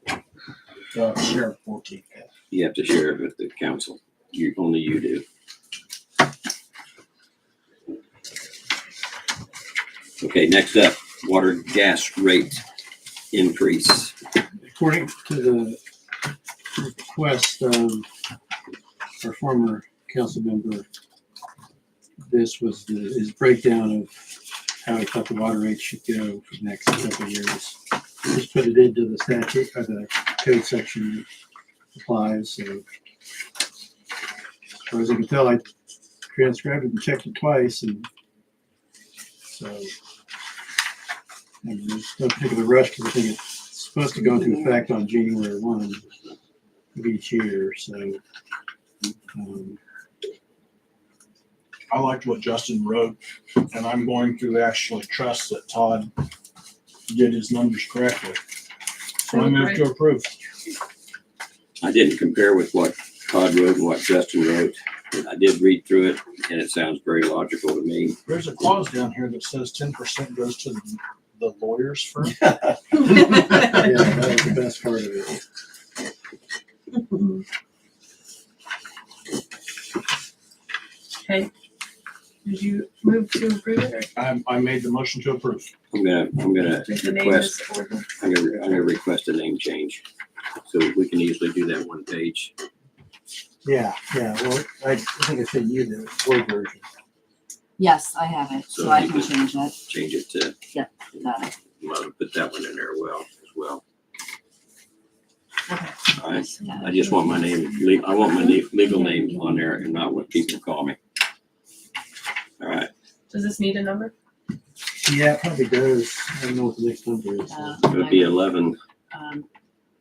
sheriff 14? You have to share it with the council. Only you do. Okay, next up, water gas rate increase. According to the request of our former council member, this was his breakdown of how he thought the water rate should go for the next couple of years. Just put it into the statute or the code section that applies. So as far as I can tell, I transcribed it and checked it twice, and so and there's no particular rush because I think it's supposed to go into effect on January 1 of each year. So I liked what Justin wrote, and I'm going to actually trust that Todd did his numbers correctly. So I move to approve. I didn't compare with what Todd wrote and what Justin wrote. I did read through it, and it sounds very logical to me. There's a clause down here that says 10% goes to the lawyer's firm. yeah, that was the best part of it. Okay. Did you move to approve it I made the motion to approve. I'm gonna or did the name request, is ordered? I'm gonna request a name change. So we can easily do that one page. Yeah. Well, I think I said you the Word version. Yes, I have it, so So I you can can- change that. Change it to, Got it. well, put that one in there as well. Okay. All right, I just want my name, I want my legal name on there and not what people call me. All right, Does this need a number? Yeah, it probably does. I don't know what the next number is. it would be 11, You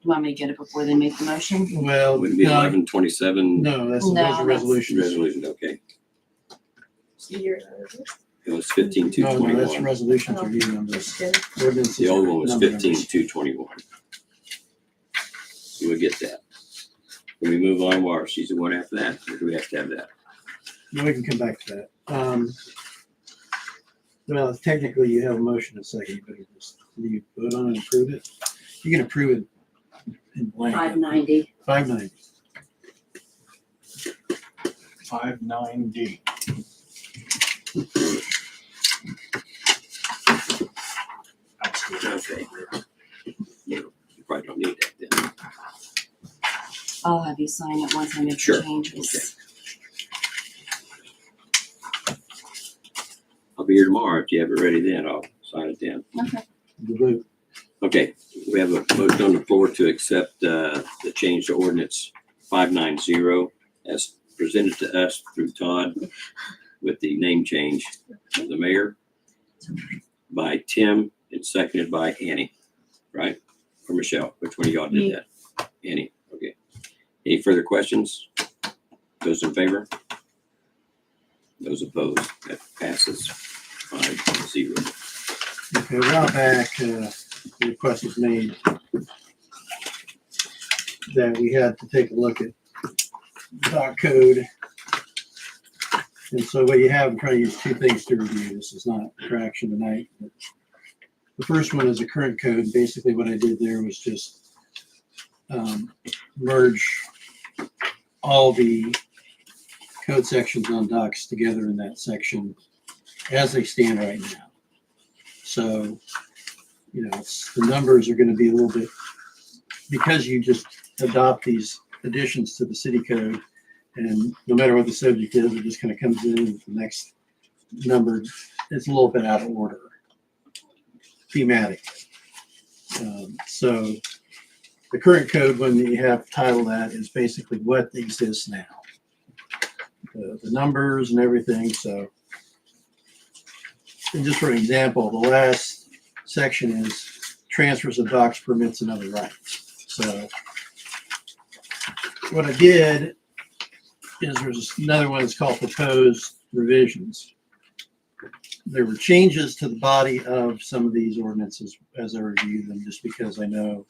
want me to get it before they make the motion? Well, would it be no, 1127 no, that's No, those are that's- resolutions. resolution, okay. See here. It was 15,221. No, that's resolutions review numbers. Okay. Ordinances The old are one was number numbers. 15,221. So we'll get that. When we move on, Marcy's the one after that, or do we have to have that? No, we can come back to that. Well, technically you have a motion and a second, but do you vote on it and approve it? You can approve it in blank. 590. 590. 59D. That's good. Okay. You probably don't need that then. I'll have you sign it once I make Sure. the changes. I'll be here tomorrow. If you have it ready then, I'll sign it then. Okay. The vote. Okay, we have a motion on the floor to accept the change to ordinance 590 as presented to us through Todd with the name change of the mayor by Tim and seconded by Annie, right? Or Michelle, which one of y'all did that? Annie, okay. Any further questions? Those in favor? Those opposed? That passes 5-0. Okay, a while back, the request was made that we had to take a look at dog code. And so what you have in front of you is two things to review. This is not for action tonight. But the first one is the current code. Basically what I did there was just merge all the code sections on docks together in that section as they stand right now. So, you know, the numbers are going to be a little bit, because you just adopt these additions to the city code, and no matter what the subject is, it just kind of comes in with the next number. It's a little bit out of order thematically. So the current code, when you have title that, is basically what exists now. The numbers and everything. So, and just for an example, the last section is transfers of docks, permits, and other rights. So what I did is there's another one that's called proposed revisions. There were changes to the body of some of these ordinances as I reviewed them, just because I know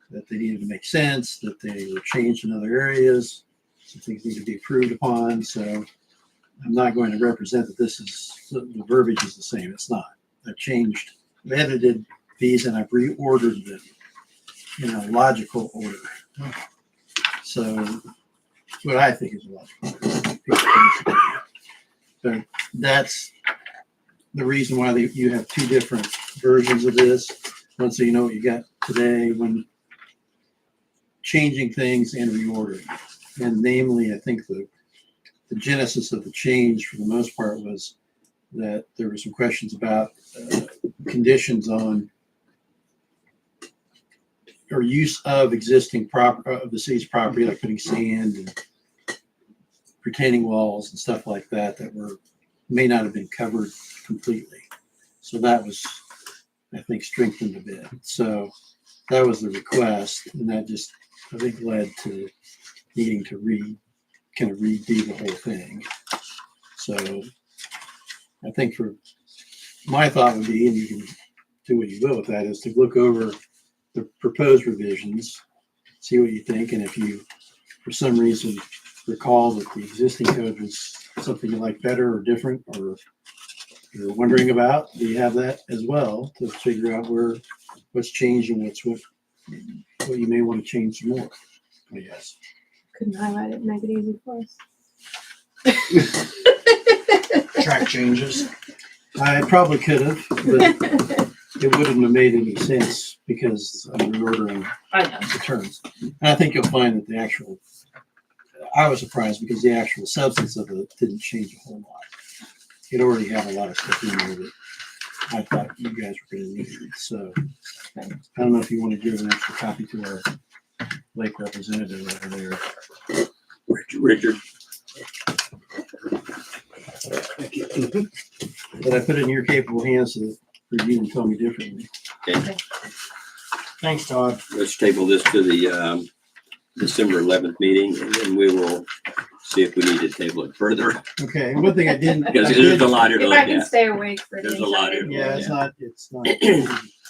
that they needed to make sense, that they were changed in other areas, some things need to be approved upon. So I'm not going to represent that this is, the verbiage is the same. It's not. I've changed, I've edited these, and I've reordered them in a logical order. So what I think is a logical order. So that's the reason why you have two different versions of this. One, so you know what you got today when changing things and reordering. And namely, I think the genesis of the change for the most part was that there were some questions about conditions on or use of existing of the city's property, like putting sand and retaining walls and stuff like that may not have been covered completely. So that was, I think, strengthened a bit. So that was the request, and that just, I think, led to needing to kind of redo the whole thing. So I think my thought would be, and you can do what you will with that, is to look over the proposed revisions, see what you think, and if you, for some reason, recall that the existing code was something you like better or different, or you're wondering about, you have that as well to figure out what's changing, what you may want to change some more, I guess. Couldn't highlight it and make it easy for us. Track changes. I probably could have, but it wouldn't have made any sense because I'm reordering I know. the terms. And I think you'll find that I was surprised because the actual substance of it didn't change a whole lot. It already had a lot of stuff in there that I thought you guys were going to need. So I don't know if you want to give an extra copy to our lake representative over there. Richard, But I put it in your capable hands to review and tell me differently. okay, Thanks, Todd. let's table this to the December 11th meeting, and then we will see if we need to table it further, Okay, one thing I didn't. because I there's did- a lot here to If look I can at. stay awake for There's things. a lot here. Yeah, it's not.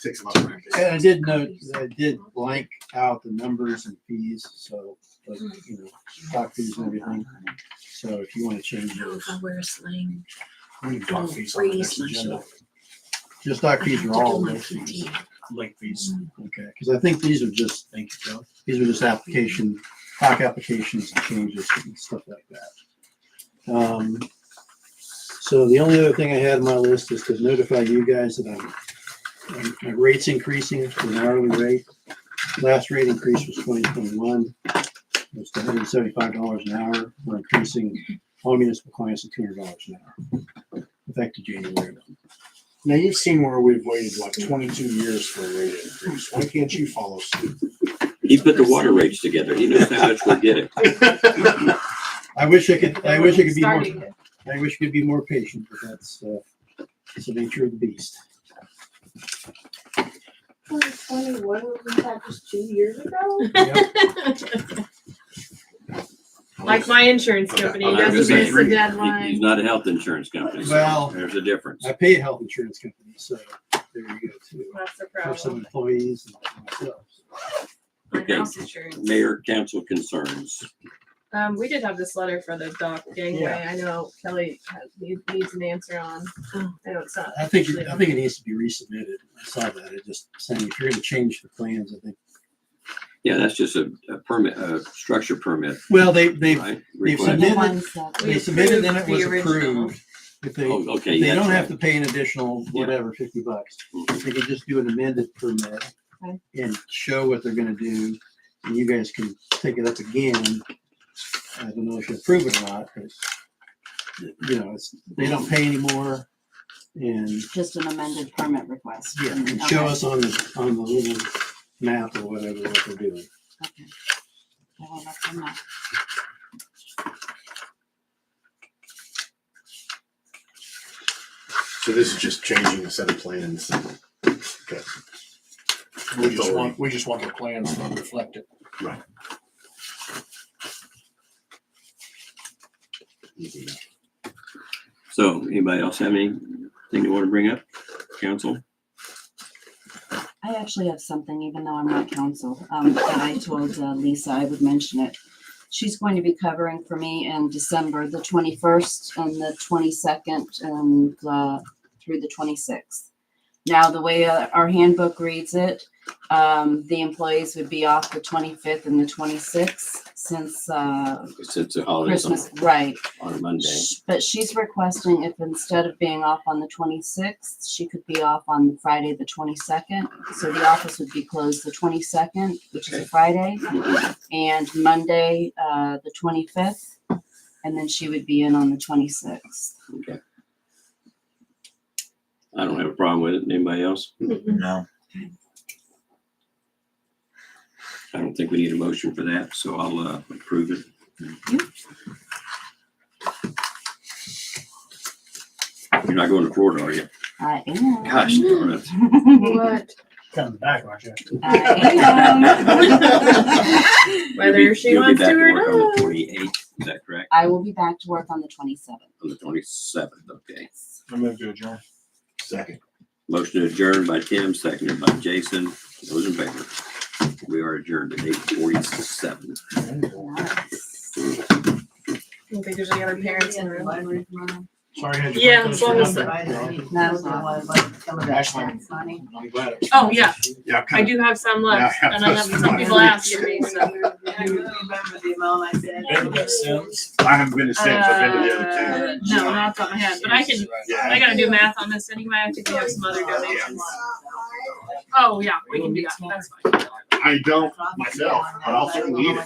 Takes a lot of practice. And I did note that I did blank out the numbers and fees, so, like, you know, doc fees and everything. So if you want to change those, wear a sling. We can talk fees on the next agenda. just doc fees are all late fees. Late fees. Okay, because I think these are just, Thank you, Joe. these are just doc applications and changes and stuff like that. So the only other thing I had on my list is to notify you guys that my rate's increasing to an hourly rate. Last rate increase was 2021. It was $175 an hour. We're increasing all municipal clients to $200 an hour, effective January. Now, you've seen where we've waited like 22 years for a rate increase. Why can't you follow suit? He put the water rates together. He knows how much we'll get it. I wish I could be more, Starting to- I wish I could be more patient, but that's the nature of the beast. 2021 was that just 2 years ago? Like my insurance company I was gonna doesn't say, miss the He's deadline. not a health insurance company, so Well, there's a difference. I pay a health insurance company, so there you go too. That's the For some problem. employees and myself. My Okay. house insurance. Mayor, council concerns. We did have this letter for the dock gangway. I know Kelly needs an answer on. I know it's not. I think officially it needs to be resubmitted. I saw that. It just saying if you're gonna change the plans, I think. Yeah, that's just a permit, a structure permit, Well, they right? they've Request. submitted- Ones that- they submitted and it was The original. approved. If they, Oh, okay. they that's don't have right. to pay an additional whatever, $50. They can just do an amended permit Okay. and show what they're gonna do. And you guys can take it up again. I don't know if you approve it or not, but you know, they don't pay anymore. And Just an amended permit request. yeah, and show us on the little map or whatever what they're doing. Okay. I will let them know. So this is just changing a set of plans. Okay. We just want the plans to reflect it. Right. So anybody else have anything they want to bring up? Council? I actually have something, even though I'm not counsel, that I told Lisa I would mention it. She's going to be covering for me in December, the 21st and the 22nd and through the 26th. Now, the way our handbook reads it, the employees would be off the 25th and the 26th since Since the holidays on Christmas, right? on a Monday. But she's requesting if instead of being off on the 26th, she could be off on Friday, the 22nd. So the office would be closed the 22nd, which is a Okay. Friday, Mhm. and Monday, the 25th, and then she would be in on the 26th. Okay. I don't have a problem with it. Anybody else? No. I don't think we need a motion for that, so I'll approve it. You're not going to Florida, are you? I am. Gosh darn it. What? Coming back, aren't you? I am. Whether she You'll be wants back to or work on the not. 28th, is that correct? I will be back to work on the 27th. On the 27th, okay. I move to adjourn. Second. Motion adjourned by Tim, seconded by Jason. Those in favor? We are adjourned at 8:47. I don't think there's any other parents in the room. Library tomorrow. Sorry, I had you Yeah, break as those long for as- Monday. That's not- Ashley, Money. I'm glad. it- Oh, yeah. Yeah, I'm I kind do have some Yeah, left, I have and I have those some in people my asking me, so. You remember the amount I said? Been to that Sims? I haven't been to Sam's. I've been to the other two. No, not off the top of my head, but I can, I gotta do math on this anyway. I think we have some other donations. Oh, yeah, we can do that. That's fine. I don't myself, but I'll certainly eat it.